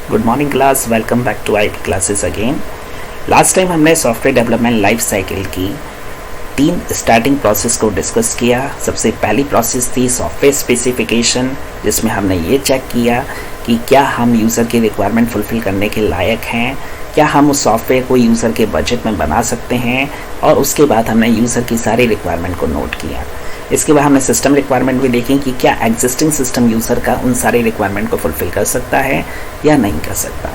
Good morning class, welcome back to IT classes again. Last time हमने software development life cycle की 3 starting process को discuss किया। सबसे पहली प्रोसेस थी सॉफ्टवेयर स्पेसिफिकेशन, जिसमें हमने ये चेक किया कि क्या हम यूज़र की रिक्वायरमेंट फुलफ़िल करने के लायक हैं, क्या हम उस सॉफ्टवेयर को यूज़र के बजट में बना सकते हैं। और उसके बाद हमने यूज़र की सारी रिक्वायरमेंट को नोट किया। इसके बाद हमने सिस्टम रिक्वायरमेंट भी देखी कि क्या एग्जिस्टिंग सिस्टम यूज़र का उन सारी रिक्वायरमेंट को फुलफ़िल कर सकता है या नहीं कर सकता।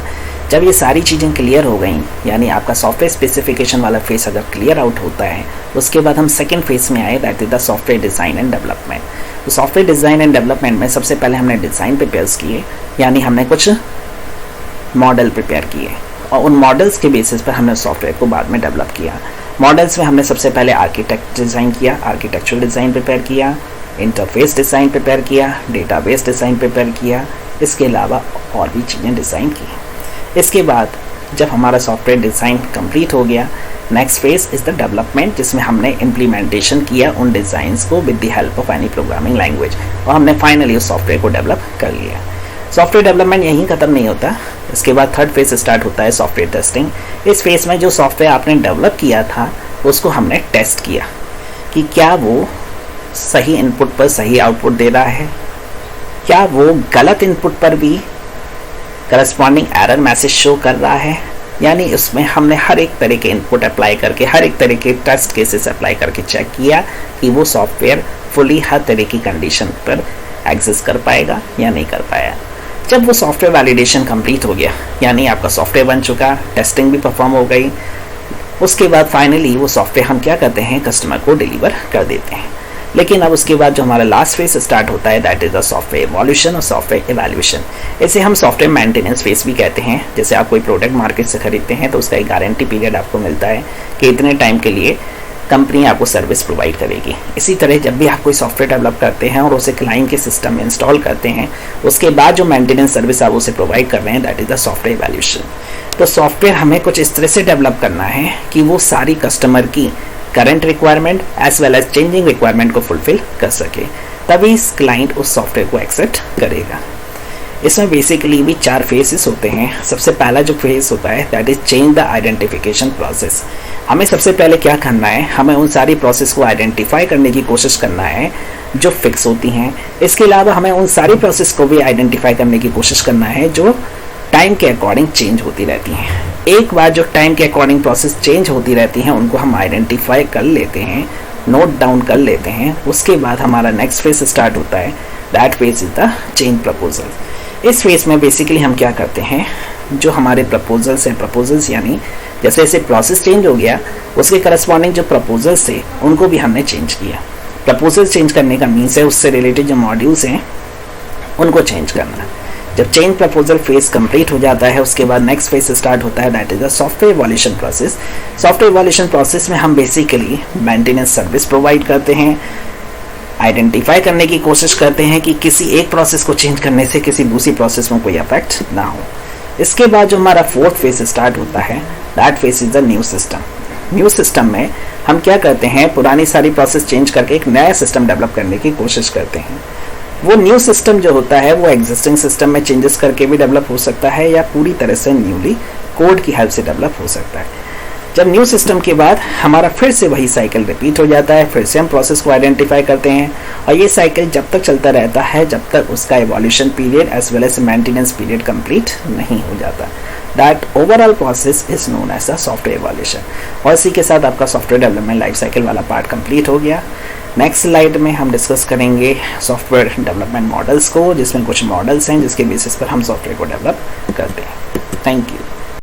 जब ये सारी चीज़ें क्लियर हो गई, यानी आपका सॉफ्टवेयर स्पेसिफिकेशन वाला फेस अगर क्लियर आउट होता है, उसके बाद हम सेकंड फेस में आए, that is the software design and development. तो सॉफ्टवेयर डिज़ाइन एंड डेवलपमेंट में सबसे पहले हमने डिज़ाइन प्रिपेयर किए, यानी हमने कुछ मॉडल प्रिपेयर किए और उन मॉडल्स के बेसिस पर हमने सॉफ्टवेयर को बाद में डेवलप किया। मॉडल्स में हमने सबसे पहले आर्किटेक्ट डिज़ाइन किया, आर्किटेक्चरल डिज़ाइन प्रिपेयर किया, इंटरफेस डिज़ाइन प्रिपेयर किया, डेटाबेस डिज़ाइन प्रिपेयर किया, इसके अलावा और भी चीज़ें डिज़ाइन की। इसके बाद जब हमारा सॉफ्टवेयर डिज़ाइन कंप्लीट हो गया, next phase is the development, जिसमें हमने इम्प्लीमेंटेशन किया उन डिज़ाइंस को with the help of any programming language, और हमने फाइनली उस सॉफ्टवेयर को डेवलप कर लिया। सॉफ्टवेयर डेवलपमेंट यहीं ख़त्म नहीं होता। इसके बाद थर्ड फेज स्टार्ट होता है सॉफ्टवेयर टेस्टिंग। इस फेज में जो सॉफ्टवेयर आपने डेवलप किया था उसको हमने टेस्ट किया कि क्या वो सही इनपुट पर सही आउटपुट दे रहा है, क्या वो गलत इनपुट पर भी करस्पॉन्डिंग एरर मैसेज शो कर रहा है। यानी उसमें हमने हर एक तरह के इनपुट अप्लाई करके, हर एक तरह के टेस्ट केसेस अप्लाई करके चेक किया कि वो सॉफ्टवेयर फुली हर तरह की कंडीशन पर एग्जिस्ट कर पाएगा या नहीं कर पाया। जब वो सॉफ्टवेयर वैलिडेशन कंप्लीट हो गया, यानी आपका सॉफ्टवेयर बन चुका, टेस्टिंग भी परफॉर्म हो गई, उसके बाद फाइनली वो सॉफ्टवेयर हम क्या करते हैं, कस्टमर को डिलीवर कर देते हैं। लेकिन अब उसके बाद जो हमारा लास्ट फेज स्टार्ट होता है, that is the software evolution और सॉफ्टवेयर इवैल्यूएशन। इसे हम सॉफ्टवेयर मेंटेनेंस फेज भी कहते हैं। जैसे आप कोई प्रोडक्ट मार्केट से खरीदते हैं तो उसका एक गारंटी पीरियड आपको मिलता है कि इतने टाइम के लिए कंपनी आपको सर्विस प्रोवाइड करेगी। इसी तरह जब भी आप कोई सॉफ्टवेयर डेवलप करते हैं और उसे क्लाइंट के सिस्टम में इंस्टॉल करते हैं, उसके बाद जो मेंटेनेंस सर्विस आप उसे प्रोवाइड कर रहे हैं, that is the software evaluation. तो सॉफ्टवेयर हमें कुछ इस तरह से डेवलप करना है कि वो सारी कस्टमर की current requirement as well as changing requirement को फुलफिल कर सके, तभी क्लाइंट उस सॉफ्टवेयर को एक्सेप्ट करेगा। इसमें बेसिकली भी 4 फेजेस होते हैं। सबसे पहला जो फेज होता है, that is change the identification process. हमें सबसे पहले क्या करना है, हमें उन सारी प्रोसेस को आइडेंटिफाई करने की कोशिश करना है जो फिक्स होती हैं। इसके अलावा हमें उन सारी प्रोसेस को भी आइडेंटिफाई करने की कोशिश करना है जो टाइम के अकॉर्डिंग चेंज होती रहती हैं। एक बार जो टाइम के अकॉर्डिंग प्रोसेस चेंज होती रहती हैं, उनको हम आइडेंटिफाई कर लेते हैं, नोट डाउन कर लेते हैं। उसके बाद हमारा नेक्स्ट फेज स्टार्ट होता है, that phase is the change proposal. इस फेज में बेसिकली हम क्या करते हैं, जो हमारे प्रपोजल्स हैं, प्रपोजल्स यानी जैसे जैसे प्रोसेस चेंज हो गया, उसके करस्पॉन्डिंग जो प्रपोजल्स थे उनको भी हमने चेंज किया। प्रपोजल्स चेंज करने का मीन्स है उससे रिलेटेड जो मॉड्यूल्स हैं उनको चेंज करना। जब चेंज प्रपोजल फेज कंप्लीट हो जाता है, उसके बाद नेक्स्ट फेज स्टार्ट होता है, that is the software evolution process. Software evolution process में हम बेसिकली मेंटेनेंस सर्विस प्रोवाइड करते हैं, आइडेंटिफाई करने की कोशिश करते हैं कि किसी एक प्रोसेस को चेंज करने से किसी दूसरी प्रोसेस में कोई इफेक्ट ना हो। इसके बाद जो हमारा फोर्थ फेज स्टार्ट होता है, that phase is the new system. New system में हम क्या करते हैं, पुरानी सारी प्रोसेस चेंज करके एक नया सिस्टम डेवलप करने की कोशिश करते हैं। वो न्यू सिस्टम जो होता है वो एग्जिस्टिंग सिस्टम में चेंजेस करके भी डेवलप हो सकता है या पूरी तरह से न्यूली कोड की हेल्प से डेवलप हो सकता है। जब न्यू सिस्टम के बाद हमारा फिर से वही साइकिल रिपीट हो जाता है, फिर से हम प्रोसेस को आइडेंटिफाई करते हैं और ये साइकिल जब तक चलता रहता है जब तक उसका evolution period as well as maintenance period complete नहीं हो जाता। That overall process is known as the software evolution. और इसी के साथ आपका सॉफ्टवेयर डेवलपमेंट लाइफ साइकिल वाला पार्ट कंप्लीट हो गया। नेक्स्ट स्लाइड में हम डिस्कस करेंगे सॉफ्टवेयर डेवलपमेंट मॉडल्स को, जिसमें कुछ मॉडल्स हैं जिसके बेसिस पर हम सॉफ्टवेयर को डेवलप करते हैं। Thank you.